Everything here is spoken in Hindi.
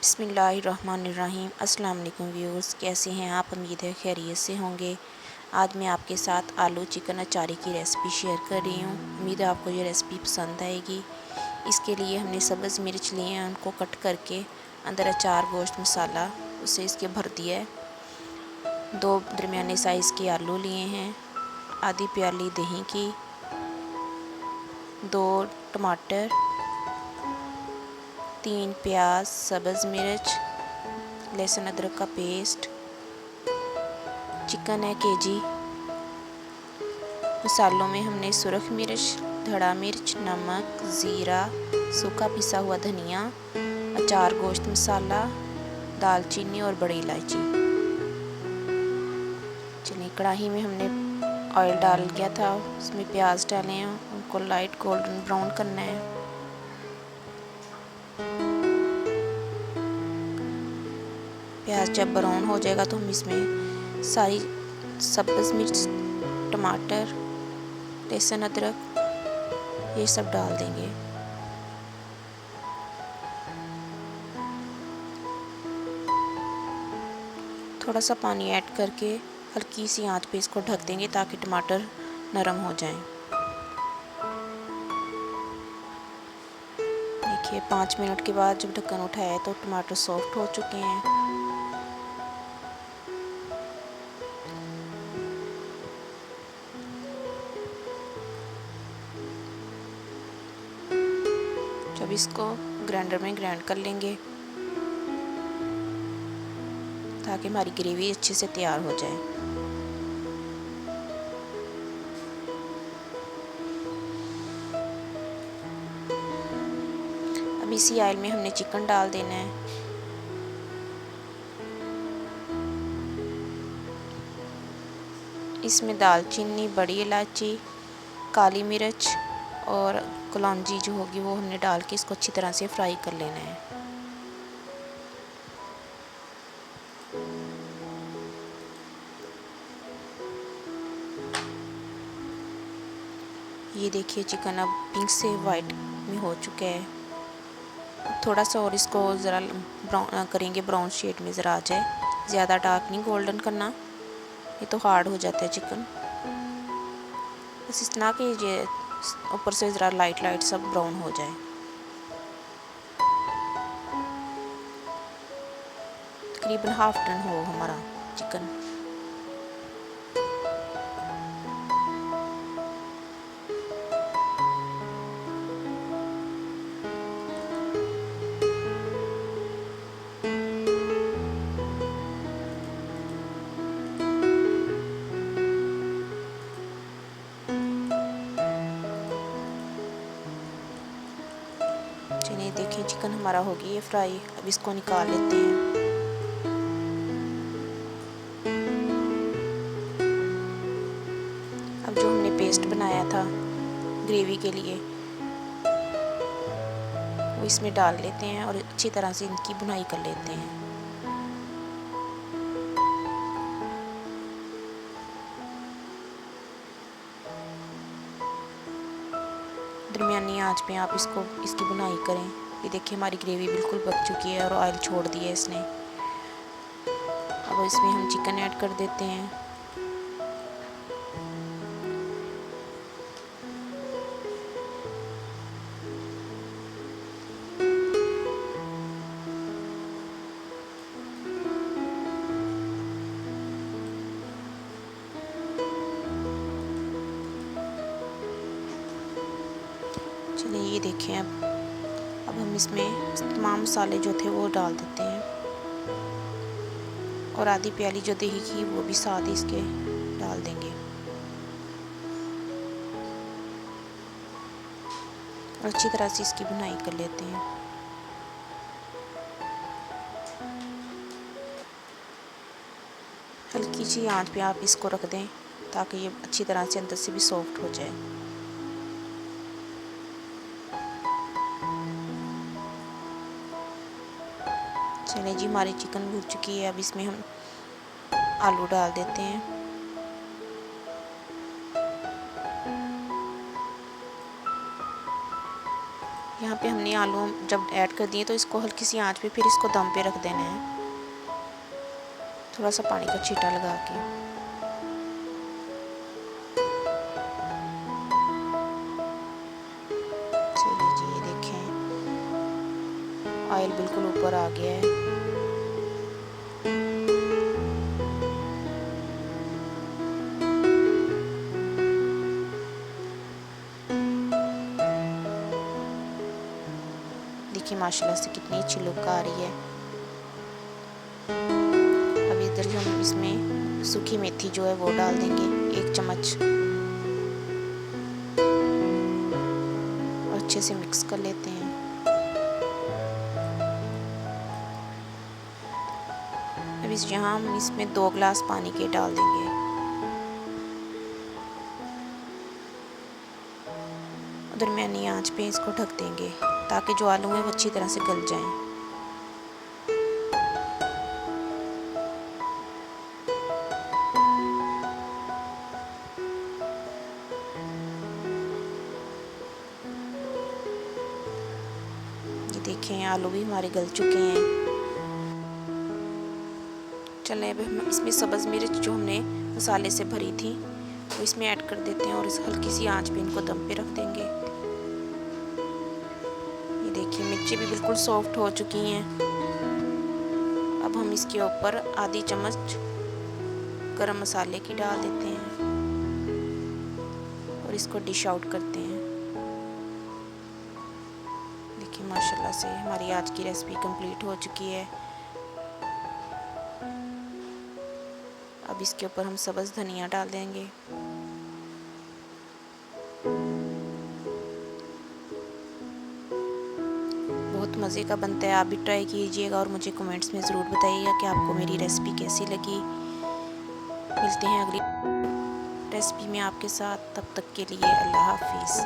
बिस्मिल्लाहिर्रहमानिर्रहीम। अस्सलाम वालेकुम व्यूअर्स, कैसे हैं आप? उम्मीद है खैरियत से होंगे। आज मैं आपके साथ आलू चिकन अचारी की रेसिपी शेयर कर रही हूँ। उम्मीद है आपको ये रेसिपी पसंद आएगी। इसके लिए हमने सब्ज़ मिर्च लिए हैं, उनको कट करके अंदर अचार गोश्त मसाला उसे इसके भर दिया है। 2 दरमियाने साइज़ के आलू लिए हैं, आधी प्याली दही की, 2 टमाटर, 3 प्याज, सब्ज़ मिर्च, लहसुन अदरक का पेस्ट, चिकन है केजी। मसालों में हमने सुरख मिर्च, धड़ा मिर्च, नमक, ज़ीरा, सूखा पिसा हुआ धनिया, अचार गोश्त मसाला, दालचीनी और बड़ी इलायची। चलिए, कढ़ाई में हमने ऑयल डाल दिया था, उसमें प्याज डाले हैं, उनको लाइट गोल्डन ब्राउन करना है। प्याज जब ब्राउन हो जाएगा तो हम इसमें सारी सब्ज़ मिर्च, टमाटर, लहसुन अदरक ये सब डाल देंगे। थोड़ा सा पानी ऐड करके हल्की सी आंच पे इसको ढक देंगे ताकि टमाटर नरम हो जाएं। देखिए, 5 मिनट के बाद जब ढक्कन उठाया तो टमाटर सॉफ्ट हो चुके हैं। जब इसको ग्राइंडर में ग्राइंड कर लेंगे ताकि हमारी ग्रेवी अच्छे से तैयार हो जाए। अब इसी ऑयल में हमने चिकन डाल देना है। इसमें दालचीनी, बड़ी इलायची, काली मिर्च और कलौंजी जो होगी वो हमने डाल के इसको अच्छी तरह से फ्राई कर लेना है। ये देखिए, चिकन अब पिंक से वाइट में हो चुका है। थोड़ा सा और इसको ज़रा ब्राउन करेंगे, ब्राउन शेड में ज़रा आ जाए। ज़्यादा डार्क नहीं गोल्डन करना, ये तो हार्ड हो जाता है चिकन। बस इतना कि ये ऊपर से ज़रा लाइट लाइट सब ब्राउन हो जाए। तकरीबन हाफ टन हो हमारा चिकन। चलिए, देखिए चिकन हमारा हो गई है फ्राई। अब इसको निकाल लेते हैं। अब जो हमने पेस्ट बनाया था ग्रेवी के लिए वो इसमें डाल लेते हैं और अच्छी तरह से इनकी भुनाई कर लेते हैं। दरमियानी आंच पे आप इसकी भुनाई करें। ये देखिए, हमारी ग्रेवी बिल्कुल पक चुकी है और ऑयल छोड़ दिया है इसने। अब इसमें हम चिकन ऐड कर देते हैं। चलिए, ये देखें, अब हम इसमें तमाम मसाले जो थे वो डाल देते हैं और आधी प्याली जो दही की वो भी साथ ही इसके डाल देंगे और अच्छी तरह से इसकी भुनाई कर लेते हैं। हल्की सी आंच पे आप इसको रख दें ताकि ये अच्छी तरह से अंदर से भी सॉफ्ट हो जाए। चलिए जी, हमारी चिकन भून चुकी है। अब इसमें हम आलू डाल देते हैं। यहाँ पे हमने आलू जब ऐड कर दिए तो इसको हल्की सी आंच पे फिर इसको दम पे रख देना है, थोड़ा सा पानी का छींटा लगा के। चलिए जी, ये देखें ऑयल बिल्कुल ऊपर आ गया है। देखिए माशाल्लाह से कितनी अच्छी लुक आ रही है। अब इधर हम इसमें सूखी मेथी जो है वो डाल देंगे 1 चम्मच, और अच्छे से मिक्स कर लेते हैं। अब यहाँ हम इसमें 2 गिलास पानी के डाल देंगे। दरमियानी आंच पे इसको ढक देंगे ताकि जो आलू हैं वो अच्छी तरह से गल जाएं। ये देखें आलू भी हमारे गल चुके हैं। चलें अब हम इसमें सब्ज़ मिर्च जो हमने मसाले से भरी थी वो इसमें ऐड कर देते हैं और इस हल्की सी आंच पे इनको दम पे रख देंगे। ये देखिए मिर्ची भी बिल्कुल सॉफ्ट हो चुकी हैं। अब हम इसके ऊपर आधी चम्मच गरम मसाले की डाल देते हैं और इसको डिश आउट करते हैं। देखिए माशाल्लाह से हमारी आज की रेसिपी कंप्लीट हो चुकी है। अब इसके ऊपर हम सब्ज़ धनिया डाल देंगे। बहुत मज़े का बनता है, आप भी ट्राई कीजिएगा और मुझे कमेंट्स में ज़रूर बताइएगा कि आपको मेरी रेसिपी कैसी लगी। मिलते हैं अगली रेसिपी में आपके साथ, तब तक के लिए अल्लाह हाफिज़।